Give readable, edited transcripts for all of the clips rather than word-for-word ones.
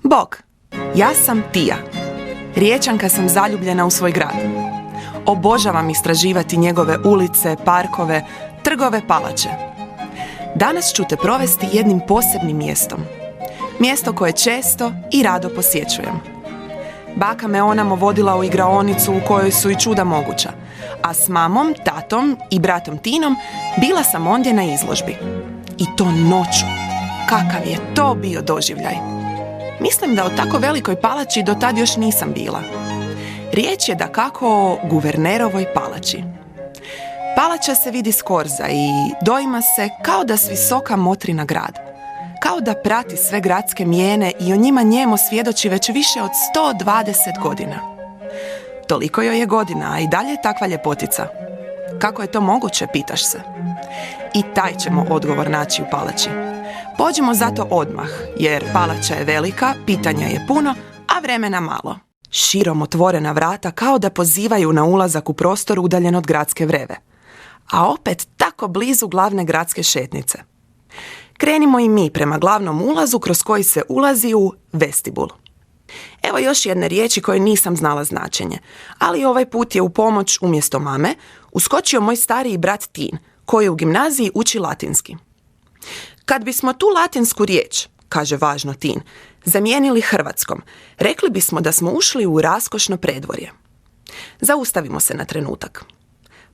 Bog, ja sam Tija. Riječanka sam zaljubljena u svoj grad. Obožavam istraživati njegove ulice, parkove, trgove, palače. Danas ću te provesti jednim posebnim mjestom. Mjesto koje često i rado posjećujem. Baka me onamo vodila u igraonicu u kojoj su i čuda moguća, a s mamom, tatom i bratom Tinom bila sam ondje na izložbi. I to noću. Kakav je to bio doživljaj. Mislim da u tako velikoj palači do tad još nisam bila. Riječ je dakako o guvernerovoj palači. Palača se vidi s korza i doima se kao da s visoka motri na grad. Kao da prati sve gradske mijene i o njima njemo svjedoči već više od 120 godina. Toliko joj je godina, a i dalje je takva ljepotica. Kako je to moguće, pitaš se? I taj ćemo odgovor naći u palači. Pođimo zato odmah, jer palača je velika, pitanja je puno, a vremena malo. Širom otvorena vrata kao da pozivaju na ulazak u prostor udaljen od gradske vreve. A opet tako blizu glavne gradske šetnice. Krenimo i mi prema glavnom ulazu kroz koji se ulazi u vestibul. Evo još jedne riječi koje nisam znala značenje, ali ovaj put je u pomoć umjesto mame uskočio moj stariji brat Tin, koji u gimnaziji uči latinski. Kad bismo tu latinsku riječ, kaže važno Tin, zamijenili hrvatskom, rekli bismo da smo ušli u raskošno predvorje. Zaustavimo se na trenutak.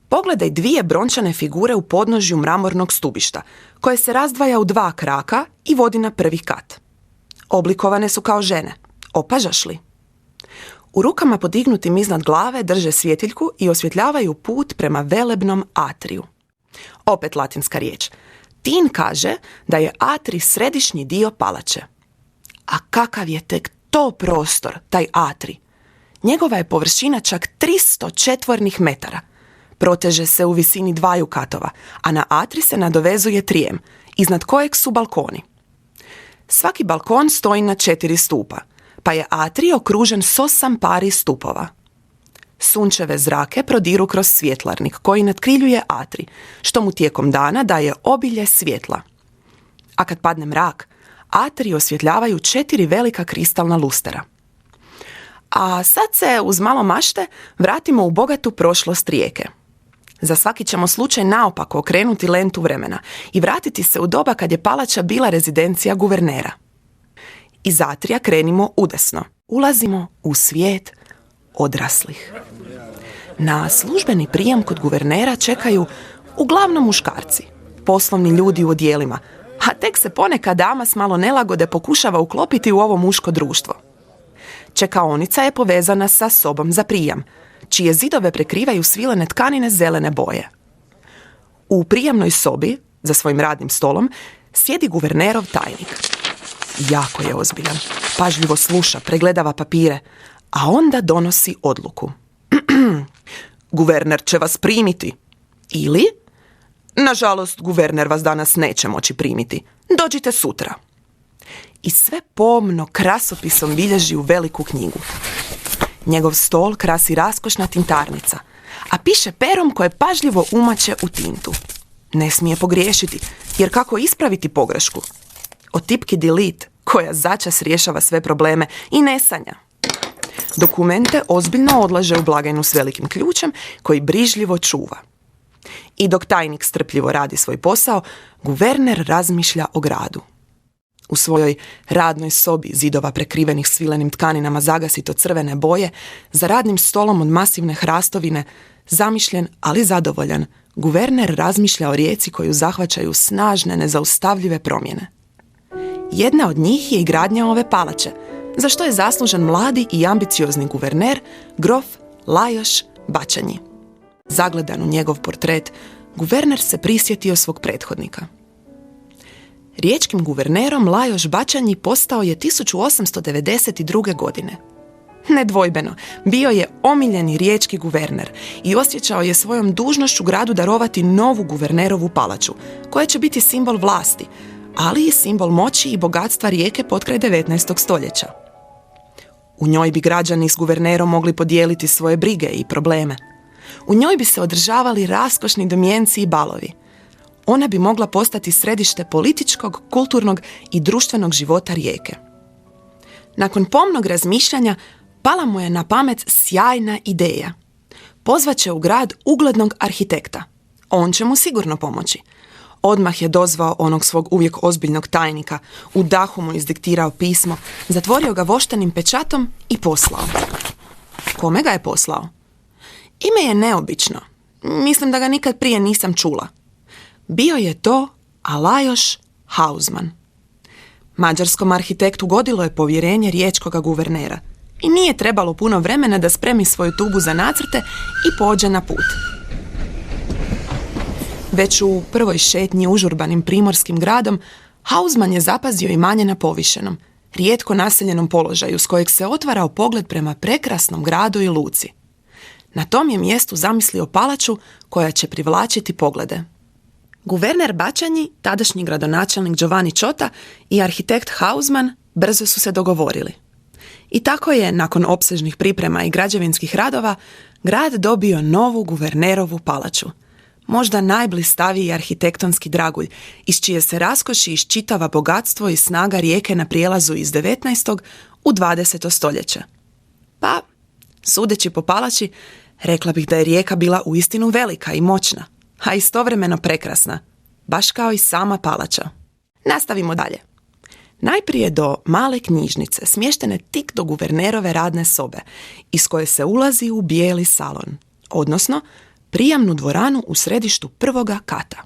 Pogledaj dvije brončane figure u podnožju mramornog stubišta, koje se razdvaja u dva kraka i vodi na prvi kat. Oblikovane su kao žene. Opažaš li? U rukama podignutim iznad glave drže svjetiljku i osvjetljavaju put prema velebnom atriju. Opet latinska riječ. Tin kaže da je atrij središnji dio palače. A kakav je tek to prostor, taj atrij? Njegova je površina čak 300 četvornih metara. Proteže se u visini 2 katova, a na atrij se nadovezuje trijem, iznad kojeg su balkoni. Svaki balkon stoji na 4 stupa, pa je atrij okružen s 8 pari stupova. Sunčeve zrake prodiru kroz svjetlarnik koji natkriljuje atrij, što mu tijekom dana daje obilje svjetla. A kad padne mrak, atrij osvjetljavaju 4 velika kristalna lustera. A sad se, uz malo mašte, vratimo u bogatu prošlost Rijeke. Za svaki ćemo slučaj naopako okrenuti lentu vremena i vratiti se u doba kad je palača bila rezidencija guvernera. Iz atrija krenimo udesno. Ulazimo u svijet odraslih. Na službeni prijem kod guvernera čekaju uglavnom muškarci, poslovni ljudi u odjelima, a tek se ponekad dama s malo nelagode pokušava uklopiti u ovo muško društvo. Čekaonica je povezana sa sobom za prijem, čije zidove prekrivaju svilene tkanine zelene boje. U prijemnoj sobi, za svojim radnim stolom, sjedi guvernerov tajnik. Jako je ozbiljan, pažljivo sluša, pregledava papire, a onda donosi odluku. Guverner će vas primiti. Ili, nažalost, guverner vas danas neće moći primiti. Dođite sutra. I sve pomno krasopisom bilježi u veliku knjigu. Njegov stol krasi raskošna tintarnica, a piše perom koje pažljivo umače u tintu. Ne smije pogriješiti, jer kako ispraviti pogrešku? O tipki delete, koja začas rješava sve probleme i ne sanja. Dokumente ozbiljno odlaže u blagajnu s velikim ključem koji brižljivo čuva. I dok tajnik strpljivo radi svoj posao, guverner razmišlja o gradu. U svojoj radnoj sobi, zidova prekrivenih svilenim tkaninama zagasito crvene boje, za radnim stolom od masivne hrastovine, zamišljen, ali zadovoljan, guverner razmišlja o Rijeci koju zahvaćaju snažne, nezaustavljive promjene. Jedna od njih je i gradnja ove palače, za što je zaslužan mladi i ambiciozni guverner, grof Lajoš Bačanji. Zagledan u njegov portret, guverner se prisjetio svog prethodnika. Riječkim guvernerom Lajoš Bačanji postao je 1892. godine. Nedvojbeno, bio je omiljeni riječki guverner i osjećao je svojom dužnošću gradu darovati novu guvernerovu palaču, koja će biti simbol vlasti, ali i simbol moći i bogatstva Rijeke potkraj 19. stoljeća. U njoj bi građani s guvernerom mogli podijeliti svoje brige i probleme. U njoj bi se održavali raskošni domjenci i balovi. Ona bi mogla postati središte političkog, kulturnog i društvenog života Rijeke. Nakon pomnog razmišljanja, pala mu je na pamet sjajna ideja. Pozvaće u grad uglednog arhitekta. On će mu sigurno pomoći. Odmah je dozvao onog svog uvijek ozbiljnog tajnika, u dahu mu izdiktirao pismo, zatvorio ga voštanim pečatom i poslao. Kome ga je poslao? Ime je neobično. Mislim da ga nikad prije nisam čula. Bio je to Alajos Hausman. Mađarskom arhitektu godilo je povjerenje riječkoga guvernera i nije trebalo puno vremena da spremi svoju tubu za nacrte i pođe na put. Već u prvoj šetnji užurbanim primorskim gradom, Hausman je zapazio imanje na povišenom, rijetko naseljenom položaju s kojeg se otvarao pogled prema prekrasnom gradu i luci. Na tom je mjestu zamislio palaču koja će privlačiti poglede. Guverner Bačanji, tadašnji gradonačelnik Giovanni Čota i arhitekt Hausman brzo su se dogovorili. I tako je, nakon opsežnih priprema i građevinskih radova, grad dobio novu guvernerovu palaču. Možda najblistaviji arhitektonski dragulj, iz čije se raskoši iščitava bogatstvo i snaga rijeke na prijelazu iz 19. u 20. stoljeće. Pa, sudeći po palači, rekla bih da je rijeka bila uistinu velika i moćna, a istovremeno prekrasna, baš kao i sama palača. Nastavimo dalje. Najprije do male knjižnice, smještene tik do guvernerove radne sobe, iz koje se ulazi u bijeli salon, odnosno prijamnu dvoranu u središtu prvoga kata.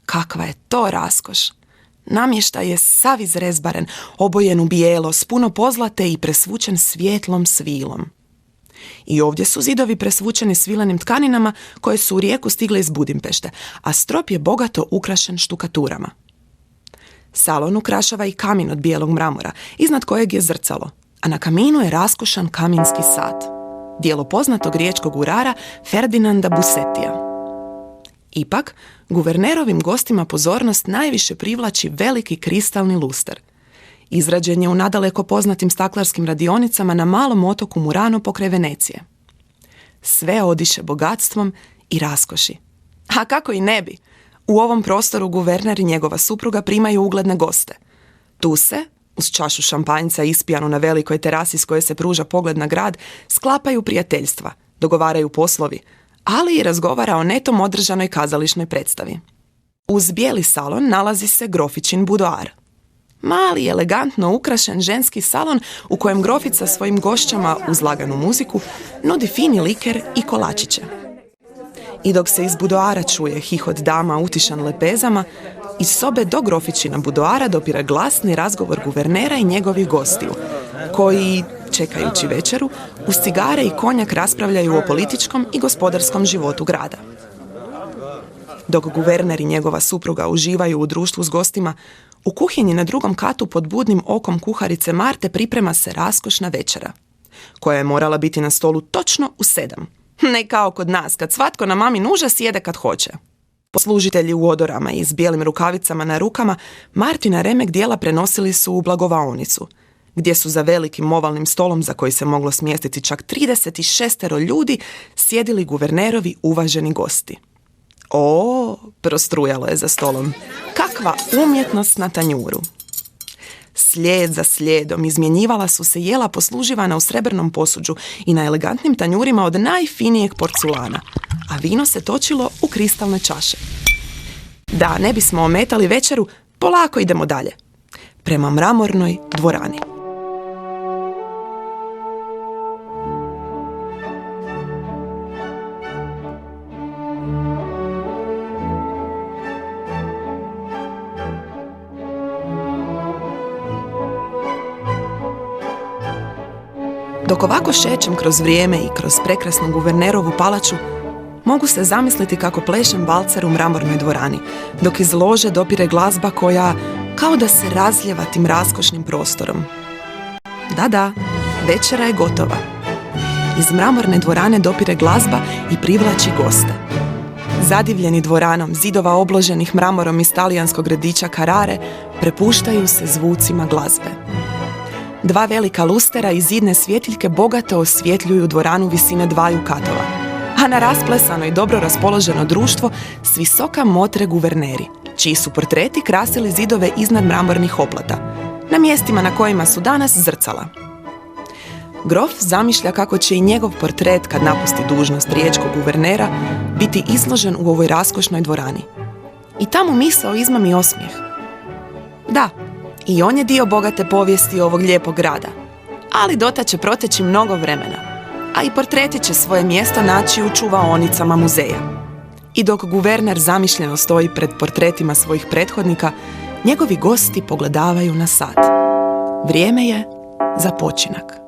Kakva je to raskoš! Namještaj je sav izrezbaren, obojen u bijelo, s puno pozlate i presvučen svijetlom svilom. I ovdje su zidovi presvučeni svilenim tkaninama koje su u Rijeku stigle iz Budimpešte, a strop je bogato ukrašen štukaturama. Salon ukrašava i kamin od bijelog mramora, iznad kojeg je zrcalo, a na kaminu je raskošan kaminski sat, djelo poznatog riječkog urara Ferdinanda Busettija. Ipak, guvernerovim gostima pozornost najviše privlači veliki kristalni luster. Izrađen je u nadaleko poznatim staklarskim radionicama na malom otoku Murano pokraj Venecije. Sve odiše bogatstvom i raskoši. A kako i ne bi? U ovom prostoru guverner i njegova supruga primaju ugledne goste. Tu se, uz čašu šampanjca ispijanu na velikoj terasi s koje se pruža pogled na grad, sklapaju prijateljstva, dogovaraju poslovi, ali i razgovara o netom održanoj kazališnoj predstavi. Uz bijeli salon nalazi se grofičin budoar. Mali, elegantno ukrašen ženski salon u kojem grofica svojim gošćama uz laganu muziku nudi fini liker i kolačiće. I dok se iz budoara čuje hihot dama utišan lepezama, iz sobe do grofičina budoara dopire glasni razgovor guvernera i njegovih gostiju, koji, čekajući večeru, uz cigare i konjak raspravljaju o političkom i gospodarskom životu grada. Dok guverner i njegova supruga uživaju u društvu s gostima, u kuhinji na drugom katu pod budnim okom kuharice Marte priprema se raskošna večera, koja je morala biti na stolu točno u 7. Ne kao kod nas, kad svatko na mamin užas jede kad hoće. Poslužitelji u odorama i s bijelim rukavicama na rukama Martina remek dijela prenosili su u blagovaonicu, gdje su za velikim ovalnim stolom za koji se moglo smjestiti čak 36 ljudi sjedili guvernerovi uvaženi gosti. O, prostrujalo je za stolom. Kakva umjetnost na tanjuru! Slijed za slijedom izmjenjivala su se jela posluživana u srebrnom posuđu i na elegantnim tanjurima od najfinijeg porculana, a vino se točilo u kristalne čaše. Da ne bismo ometali večeru, polako idemo dalje, prema mramornoj dvorani. Dok ovako šećem kroz vrijeme i kroz prekrasnu guvernerovu palaču, mogu se zamisliti kako plešem valcer u mramornoj dvorani, dok iz lože dopire glazba koja kao da se razljeva tim raskošnim prostorom. Da, večera je gotova. Iz mramorne dvorane dopire glazba i privlači goste. Zadivljeni dvoranom zidova obloženih mramorom iz talijanskog gradića Carrare prepuštaju se zvucima glazbe. 2 velika lustera i zidne svjetiljke bogato osvjetljuju dvoranu visine 2 katova, a na rasplesano i dobro raspoloženo društvo s visoka motre guverneri, čiji su portreti krasili zidove iznad mramornih oplata. na mjestima na kojima su danas zrcala. Grof zamišlja kako će i njegov portret, kad napusti dužnost riječkog guvernera, biti izložen u ovoj raskošnoj dvorani. I tamo misao izmami osmijeh. Da, i on je dio bogate povijesti ovog lijepog grada, ali dotad će proteći mnogo vremena, a i portreti će svoje mjesto naći u čuvaonicama muzeja. I dok guverner zamišljeno stoji pred portretima svojih prethodnika, njegovi gosti pogledavaju na sat. Vrijeme je za počinak.